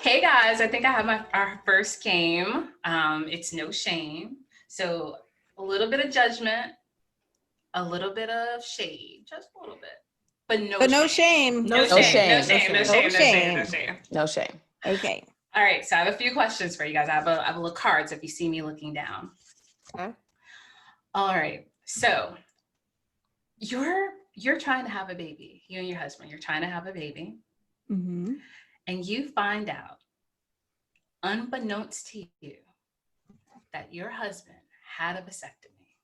Hey guys, I think I have our first game. It's no shame. So a little bit of judgment, a little bit of shade, just a little bit, but no shame. No shame. No shame. Okay. All right, so I have a few questions for you guys. I have a little cards if you see me looking down. Okay. All right, so you're trying to have a baby. You and your husband, you're trying to have a baby, Mm-hmm. and you find out, unbeknownst to you, that your husband had a vasectomy.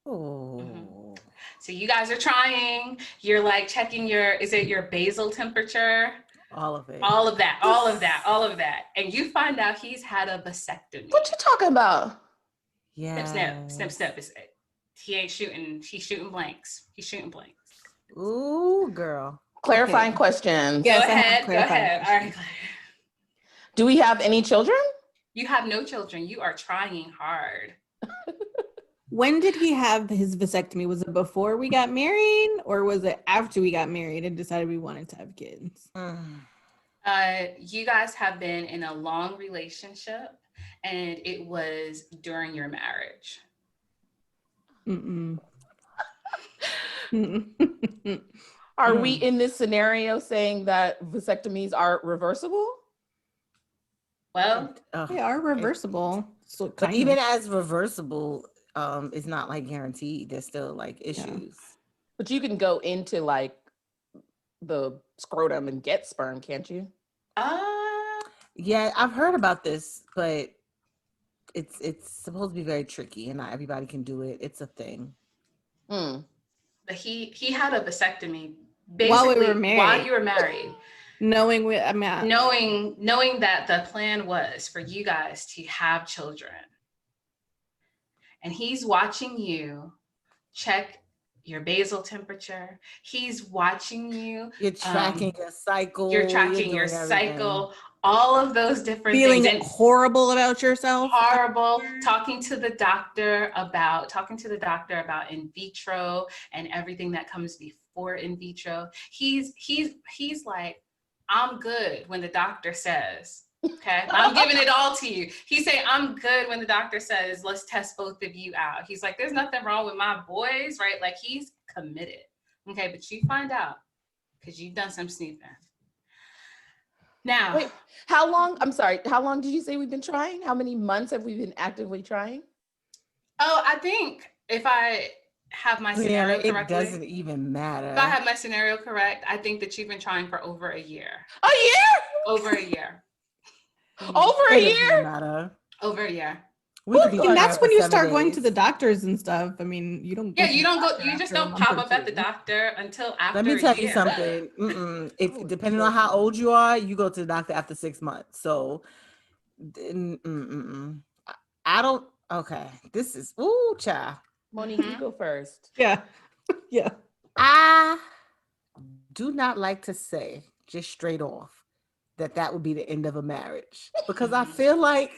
Oh. Mm-hmm. So you guys are trying, you're like checking is it your basal temperature? All of it. All of that. And you find out he's had a vasectomy. What you talking about? Yeah. Snip. He ain't shooting, he's shooting blanks. Ooh, girl. Clarifying questions. Yes, go ahead. All right. Do we have any children? You have no children. You are trying hard. When did he have his vasectomy? Was it before we got married, or was it after we got married and decided we wanted to have kids? You guys have been in a long relationship, and it was during your marriage. Are we in this scenario saying that vasectomies are reversible? Well, they are reversible. So but even as reversible, it's not like guaranteed. There's still like issues. Yeah. But you can go into like the scrotum and get sperm, can't you? Yeah, I've heard about this, but it's supposed to be very tricky, and not everybody can do it. It's a thing. But he had a vasectomy basically while you were married. Knowing that the plan was for you guys to have children. And he's watching you check your basal temperature. He's watching you. You're tracking your cycle. You're tracking your cycle. All of those different things. Feeling horrible about yourself. Horrible. Talking to the doctor about in vitro and everything that comes before in vitro. He's like, I'm good when the doctor says, okay, I'm giving it all to you. He's saying, I'm good when the doctor says, let's test both of you out. He's like, there's nothing wrong with my boys, right? Like, he's committed. Okay, but you find out because you've done some snooping. Now, wait, how long did you say we've been trying? How many months have we been actively trying? Oh, I think if I have my scenario correctly. It doesn't even matter. If I have my scenario correct, I think that you've been trying for over a year. A year? Over a year. Over a year? Over a year. And that's when you start going to the doctors and stuff. I mean, you don't. Yeah, you don't go. You just don't pop up at the doctor until after. Let me tell you something. If depending on how old you are, you go to the doctor after 6 months. So, I don't. Okay, this is child. Monique, you go first. Yeah. I do not like to say just straight off that would be the end of a marriage, because I feel like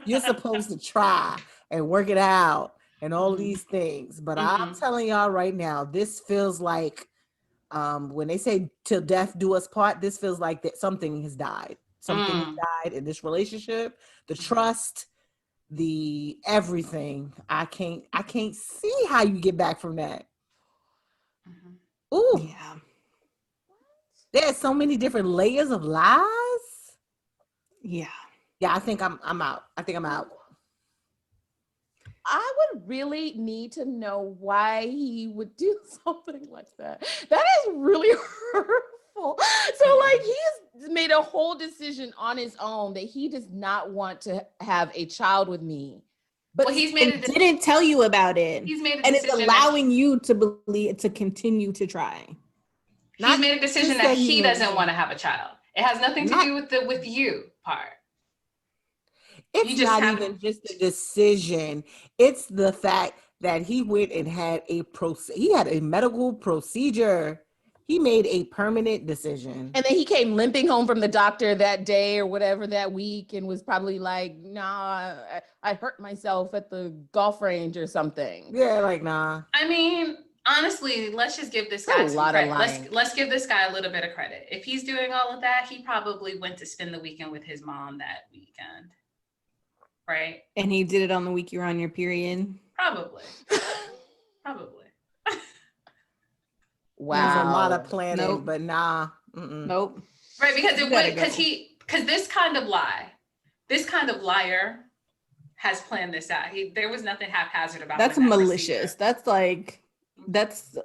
you're supposed to try and work it out and all these things. But I'm telling y'all right now, this feels like when they say till death do us part, this feels like that something has died. Something has died in this relationship. The trust, the everything. I can't see how you get back from that. Ooh. Yeah. There's so many different layers of lies. Yeah. Yeah, I think I'm out. I would really need to know why he would do something like that. That is really hurtful. So like he's made a whole decision on his own that he does not want to have a child with me. But he's made it didn't tell you about it. He's made a and decision it's allowing you to believe to continue to try. He's made a decision that he doesn't want to have a child. It has nothing to do with the with you part. It's not even just a decision. It's the fact that he went and had he had a medical procedure. He made a permanent decision. And then he came limping home from the doctor that day or whatever that week and was probably like, nah, I hurt myself at the golf range or something. Yeah, like, nah. I mean, honestly, let's just give this That's guy a some lot of credit. lying. Let's give this guy a little bit of credit. If he's doing all of that, he probably went to spend the weekend with his mom that weekend, right? And he did it on the week you were on your period. Probably. Probably. There's a lot of Wow. planning, Nope. but nah. Mm-mm. Nope. Right, because You it gotta would, because go. this kind of liar has planned this out. There was nothing haphazard about That's when that malicious. procedure. That's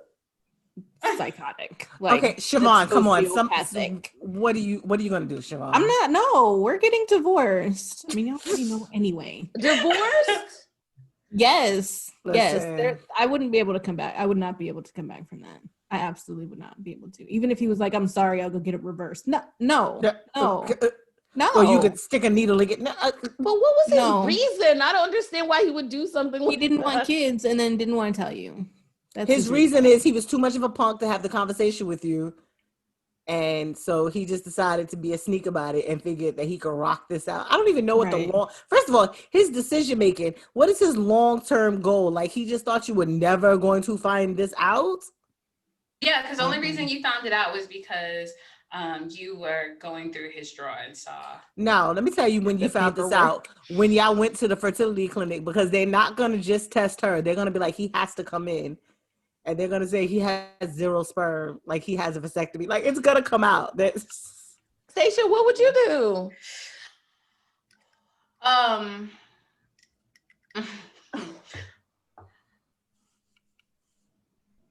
psychotic. Like, Okay, Siobhan, that's come on. sociopathic. What are you gonna do, Siobhan? I'm not. No, we're getting divorced. I mean, you already know anyway. Divorced? Yes. Yes. Listen. I wouldn't be able to come back. I would not be able to come back from that. I absolutely would not be able to. Even if he was like, "I'm sorry, I'll go get it reversed." No. Or you could stick a needle in it. No, But what was No. his reason? I don't understand why he would do something like He didn't want that. kids and then didn't want to tell you. That's his reason is he was too much of a punk to have the conversation with you. And so he just decided to be a sneak about it and figured that he could rock this out. I don't even know what Right. first of all, his decision making, what is his long-term goal? Like he just thought you were never going to find this out? Yeah, because the only reason you found it out was because you were going through his drawer and saw. No, let me tell you when you found this out. When y'all went to the fertility clinic, because they're not going to just test her. They're going to be like, he has to come in. And they're going to say he has 0 sperm, like he has a vasectomy. Like it's going to come out. Stacia, what would you do?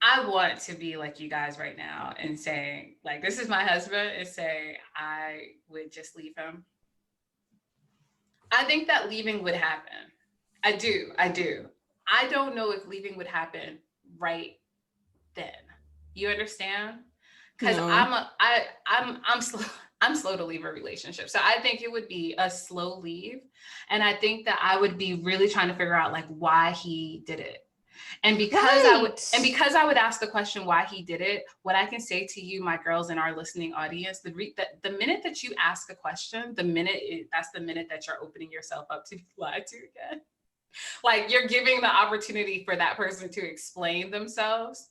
I want to be like you guys right now and saying, like, this is my husband, and say I would just leave him. I think that leaving would happen. I do. I don't know if leaving would happen right then. You understand? Because No. I'm slow to leave a relationship. So I think it would be a slow leave. And I think that I would be really trying to figure out like why he did it. And because I would ask the question why he did it, what I can say to you, my girls in our listening audience, the minute that you ask a question, that's the minute that you're opening yourself up to be lied to again. Like you're giving the opportunity for that person to explain themselves.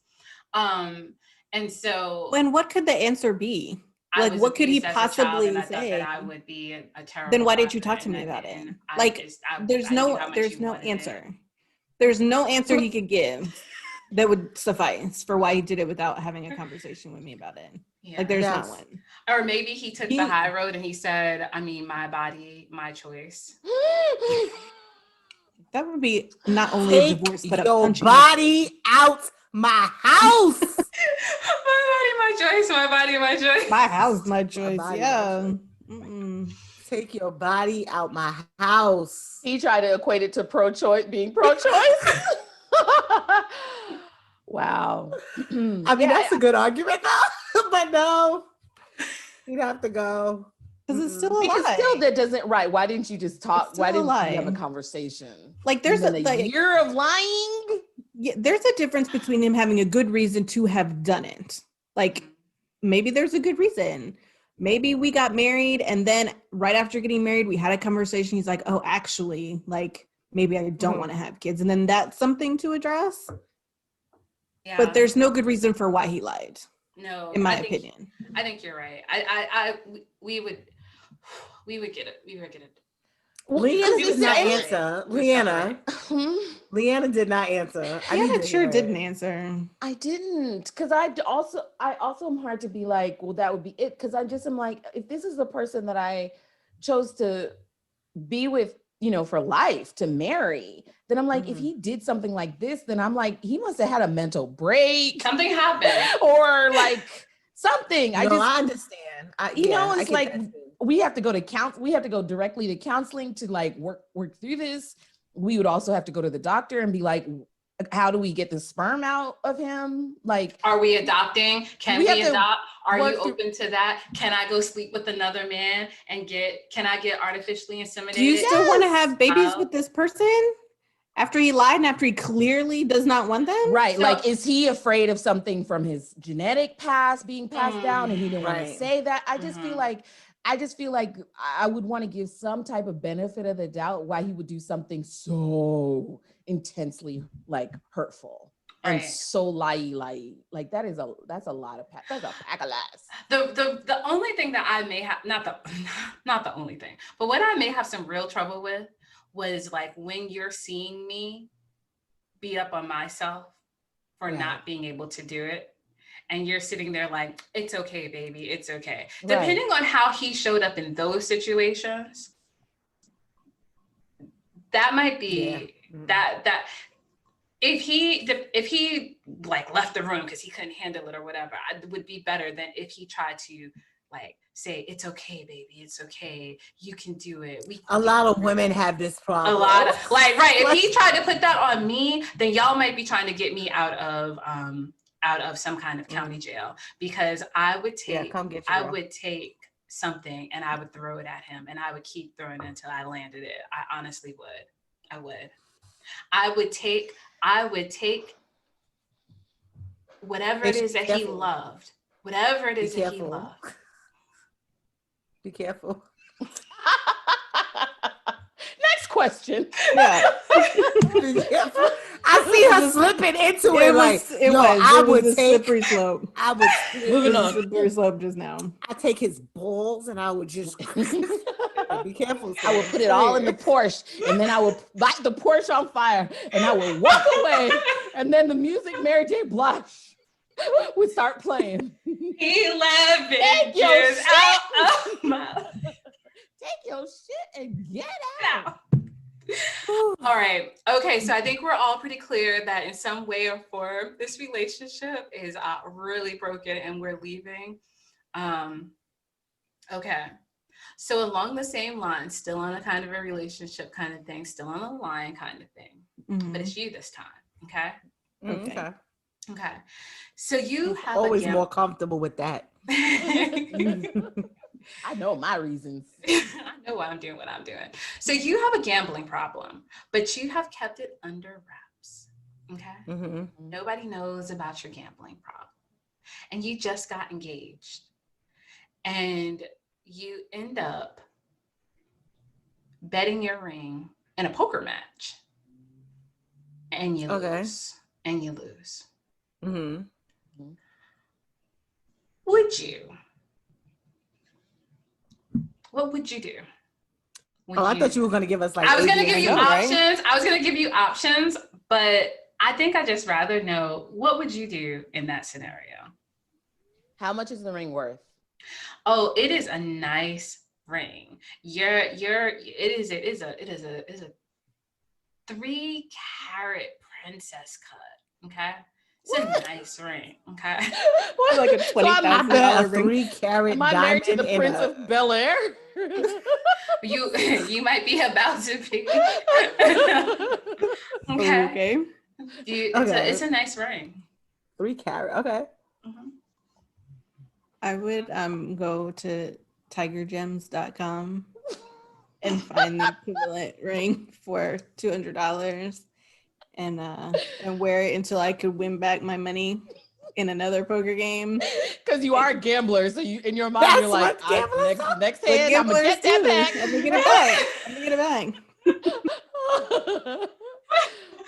And so when what could the answer be? Like what could he possibly say? I thought that I would be a terrible. Then why didn't you talk to me about it? Like there's no answer. There's no answer he could give that would suffice for why he did it without having a conversation with me about it. Yeah. Like there's not one. Or maybe he took the high road and he said, I mean, my body, my choice. That would be not only a divorce, but your body out my house. My body, my choice. My body, my choice. My house, my choice. Yeah. Take your body out my house. He tried to equate it to being pro-choice. Wow. I mean, that's a good argument though, but no, you'd have to go. Because it's still a lie. Because still that doesn't, right. Why didn't you just talk? Why didn't you have a conversation? Like there's a year of lying. Yeah, there's a difference between him having a good reason to have done it. Like maybe there's a good reason. Maybe we got married and then right after getting married, we had a conversation. He's like, oh, actually, like maybe I don't want to have kids. And then that's something to address. Yeah. But there's no good reason for why he lied. No, in my opinion. I think you're right. We would get it. We would get it. Leanna did not answer. Leanna did not answer. Leanna sure didn't answer. I didn't, because I also am hard to be like, well, that would be it. Because I just am like, if this is the person that I chose to be with, for life, to marry, then I'm like, if he did something like this, then I'm like, he must have had a mental break. Something happened, or like something. I understand. It's like. We have to go to we have to go directly to counseling to like work through this. We would also have to go to the doctor and be like, how do we get the sperm out of him? Like, are we adopting? Can we adopt? Are you open to that? Can I go sleep with another man and can I get artificially inseminated? Do you still want to have babies with this person? After he lied and after he clearly does not want them? Right. So, like, is he afraid of something from his genetic past being passed down and he didn't want to say that? I just feel like I would want to give some type of benefit of the doubt why he would do something so intensely like hurtful. and Right. so like that's a lot of that's a pack of lies. The only thing that I may have, not the only thing, but what I may have some real trouble with was like when you're seeing me beat up on myself for Right. not being able to do it. And you're sitting there like, it's okay, baby, it's okay. Right. Depending on how he showed up in those situations, that might be that if he like left the room because he couldn't handle it or whatever, it would be better than if he tried to like say, it's okay, baby, it's okay, you can do it. A lot of women have this problem. A lot of like, right. If he tried to put that on me, then y'all might be trying to get me out of some kind of county jail, because I would take would take something and I would throw it at him and I would keep throwing it until I landed it. I honestly would. I would take whatever it is that he loved. Whatever it is that he loved. Be careful. Next question. Yeah. Be careful. I see her slipping into it. I would take slippery slope. I would moving on slippery slope just now. I take his balls and I would just be careful. I would put it all in the Porsche, and then I would light the Porsche on fire, and I would walk away, and then the music Mary J. Blige would start playing. 11 years out of my life. Take your shit and get out. All right. Okay. So I think we're all pretty clear that in some way or form, this relationship is really broken and we're leaving. Okay. So along the same line, still on a kind of a relationship kind of thing, still on the line kind of thing, but it's you this time. Okay. Okay. So you have always more comfortable with that. I know my reasons. I know why I'm doing what I'm doing. So you have a gambling problem, but you have kept it under wraps. Okay. Nobody knows about your gambling problem. And you just got engaged. And you end up betting your ring in a poker match. And you lose. And you lose. Would you? What would you do? I thought you were going to give us like. I was going to give you options. Right? I was going to give you options, but I think I just rather know, what would you do in that scenario? How much is the ring worth? Oh, it is a nice ring. It is a 3-carat princess cut. Okay. It's a nice ring, okay? Like a $20,000 ring. 3-carat Am I married to the Prince of Bel Air? You might be about to be. Okay. It's a nice ring. 3-carat. Okay. I would go to tigergems.com and find the equivalent ring for $200 and wear it until I could win back my money in another poker game. Because you are a gambler, so you in your mind you're like, next hand, I'm gonna get that back. I'm gonna get it back.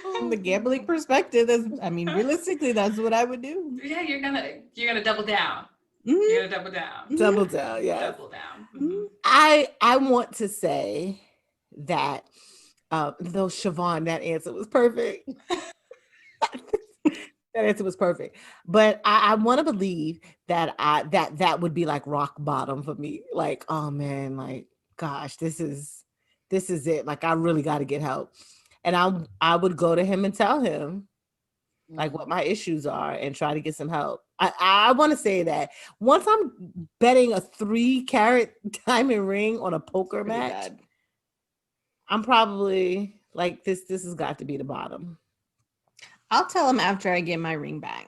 From the gambling perspective, realistically, that's what I would do. Yeah, you're gonna double down. You're gonna double down. Double down, yeah. Double down. I want to say that though Siobhan, that answer was perfect. That answer was perfect. But I want to believe that that would be like rock bottom for me. Like, oh man, like, gosh, this is it. Like, I really got to get help. And I would go to him and tell him like what my issues are and try to get some help. I want to say that once I'm betting a 3-carat diamond ring on a poker match, I'm probably like, this has got to be the bottom. I'll tell him after I get my ring back.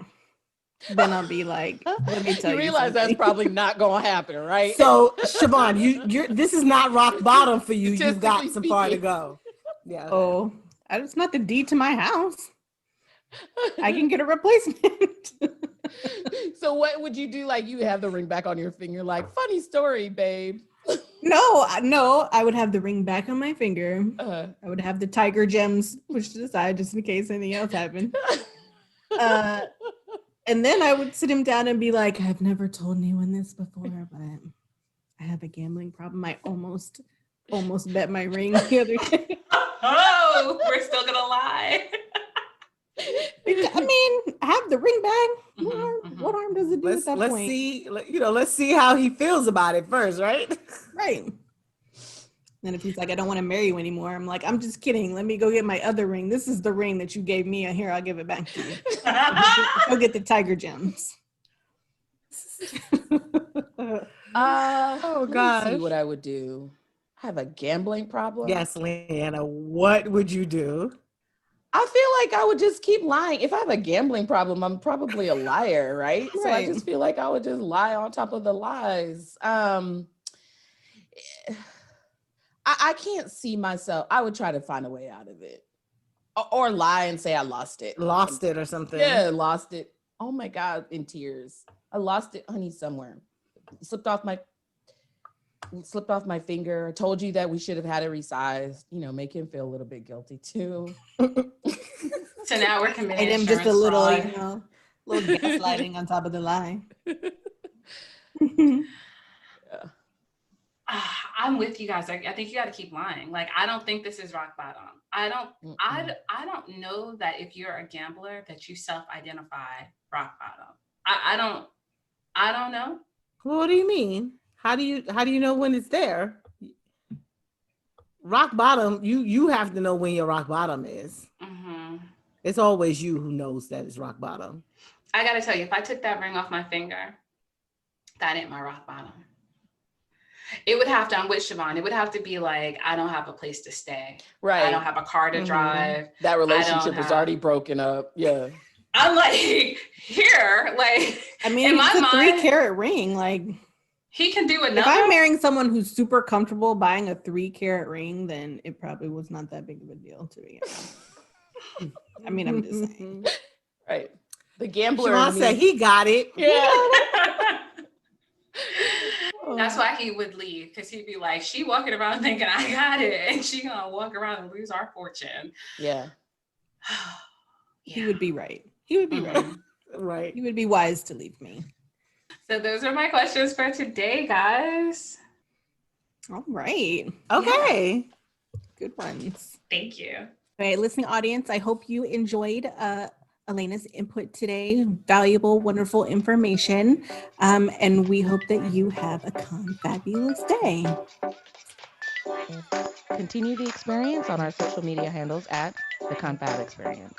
Then I'll be like, let me tell you. You realize that's probably not going to happen, right? So, Siobhan, you're this is not rock bottom for you. You've got some far to go. Yeah. Oh, it's not the deed to my house. I can get a replacement. So what would you do? Like, you have the ring back on your finger, like, funny story, babe. No, I would have the ring back on my finger. I would have the tiger gems pushed to the side just in case anything else happened. And then I would sit him down and be like, I've never told anyone this before, but I have a gambling problem. I almost bet my ring the other day. Oh, we're still gonna lie. I mean, I have the ring back. What harm does it do at that let's point? see, let's see how he feels about it first, right? Right. And if he's like, I don't want to marry you anymore, I'm like, I'm just kidding. Let me go get my other ring. This is the ring that you gave me. Here, I'll give it back to you. Go get the tiger gems. Oh gosh. See what I would do. I have a gambling problem. Yes, Leanna, what would you do? I feel like I would just keep lying. If I have a gambling problem, I'm probably a liar, right? So I just feel like I would just lie on top of the lies. I can't see myself. I would try to find a way out of it, or lie and say I lost it. Lost it or something. Yeah, lost it. Oh my God, in tears. I lost it, honey, somewhere. Slipped off my finger. I told you that we should have had it resized. Make him feel a little bit guilty too. So now we're committing and him just a little, fraud. little gaslighting on top of the lie. I'm with you guys. I think you got to keep lying. Like, I don't think this is rock bottom. I don't know that if you're a gambler that you self-identify rock bottom. I don't know. What do you mean? How do you know when it's there? Rock bottom, you have to know when your rock bottom is. Mm-hmm. It's always you who knows that it's rock bottom. I gotta tell you, if I took that ring off my finger, that ain't my rock bottom. It would have to, I'm with Siobhan, it would have to be like, I don't have a place to stay. Right. I don't have a car to drive. That relationship is already broken up. Yeah. I'm like, here, like, I mean, in my it's a mind, 3-carat ring. Like, he can do another. If I'm marrying someone who's super comfortable buying a 3-carat ring, then it probably was not that big of a deal to me. I mean, I'm just saying. Right. The gambler. Siobhan said he got it. Yeah. That's why he would leave, because he'd be like, she walking around thinking I got it, and she gonna walk around and lose our fortune. Yeah. He would be right. He would be right. Right. He would be wise to leave me. So those are my questions for today, guys. All right. Okay. Yeah. Good ones. Thank you. All right, listening audience, I hope you enjoyed Elena's input today. Valuable, wonderful information. And we hope that you have a confabulous day. Continue the experience on our social media handles at the Confab Experience.